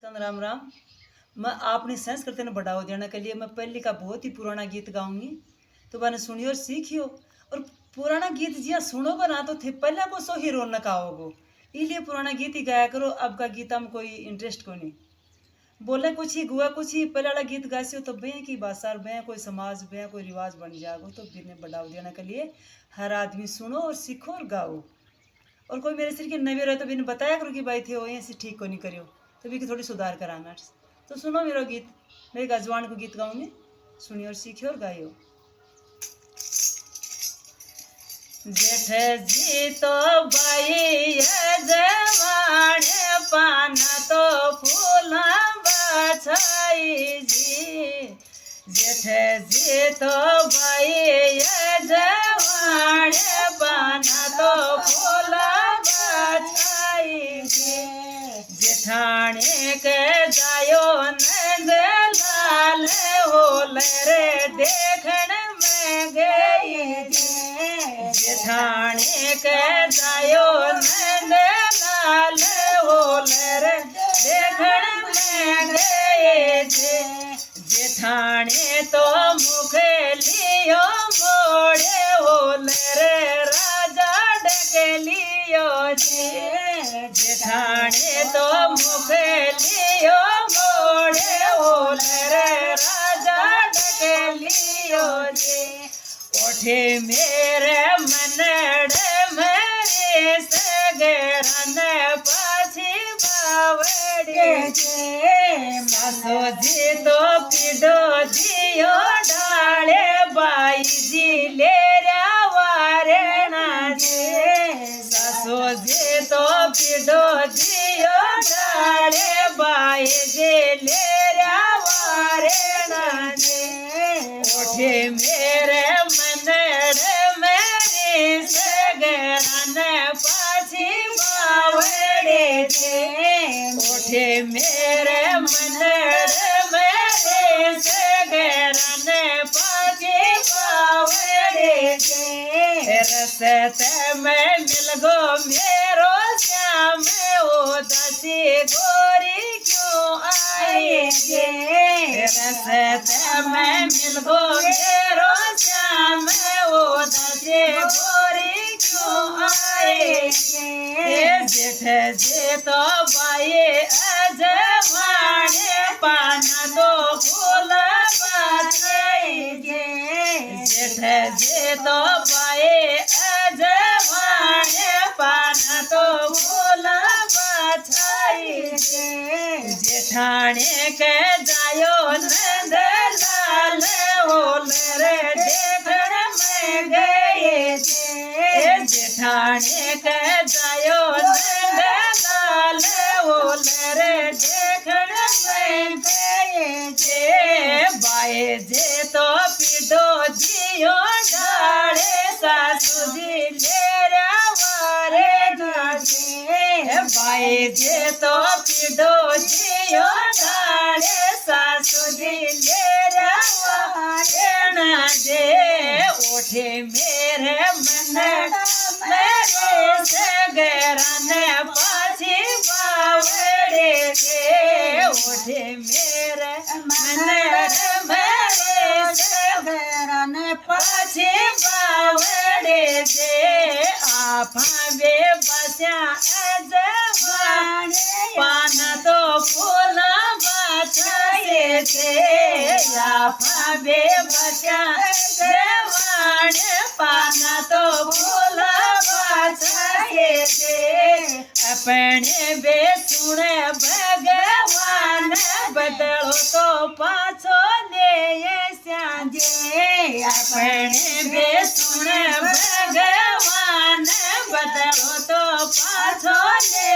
राम राम। मैं अपनी संस्कृति ने बढ़ावा देने के लिए मैं पहले का बहुत ही पुराना गीत गाऊंगी, तो मैंने सुनियो और सीखियो। और पुराना गीत जिया सुनोगे ना तो थे पहले को सो ही रौनक आओगो, इसलिए पुराना गीत ही गाया करो। अब का गीत में कोई इंटरेस्ट को नहीं, बोले कुछ ही गुआ कुछ ही। पहले वाला गीत गासियो तो बे की भाषा और बे कोई समाज बे कोई रिवाज बन जाएगो। तो बिना बढ़ावा देने के लिए हर आदमी सुनो और सीखो और गाओ। और कोई मेरे सिर के नवे रहे तो बिन बताया करो कि भाई थे वो ऐसे ठीक को नहीं करियो, तो भी थोड़ी सुधार कराना। तो सुनो मेरा गीत, मैं एक अजवान को गीत गाऊंगी, सुनियो और सीखियो और गाइयो। जेठ जी तो बाई जवान पाना तो फूल बछाई जी। जेठ जी तो बाई जवान पाना तो फूल बछाई जी। जेठाने के जायो नंद लाल होल रे देखण में गई जी। जेठाने के जायो नंद लाल होल रे देखण में गई जी। जेठाने तो मुख लियो मोड़े होल रे राजा डके लियो जी। जेठाने तो मुख लियो मोड़े होल रे राजा डके लियो जी। ओठे मेरे मनड़ मेरे सगरन पाछी बावड़े जे। मासो जी तो पिडो जियो डाले बाई जी ले वारे ना जे। सासो जी तो पिडो जियो डाले बाई जी ले वारे ना जे। ओठे मेरे मनड़ मेरे सगरन पाछी बावड़े जे। ओठे मेरे मनड़ मेरे सगरन पाछी बावड़े जे। रसत में मिल गो मेरो श्याम उदासी गोरी क्यों आए जे। रसत में मिल गो मेरो श्याम उदासी गोरी क्यों आए जे। जेठ जे तो बाई अजवाने पाना तो फूल बछाई जे। जेठ जे तो बाई अजवाने पाना तो फूल बछाई जे। जेठाने के जायो नंद लाल होल रे देखण में गए जे। जेठाने के जायो नंद लाल होल रे देखण में गए जे। बाए जे तो पिडो जियो डाले सासू जी ले वारे जे। बाए जे तो पिडो जियो डाले सासू जी ले वारे ना जे। ओठे मेरे मन मेरे सगरन पाछी बावड़े जे। ओठे मेरे मनड़ मेरे सगरन पाछी बावड़े जे। आपा बे बस्या अजवान पाना तो फूल बछाए जे। आपा बे बस्या अजवान पाना तो फूल बछाए जे। अपने बे सुने भगवान बदलो तो पाछो ले जे। अपने बे सुने भगवान बदलो तो पाछो ले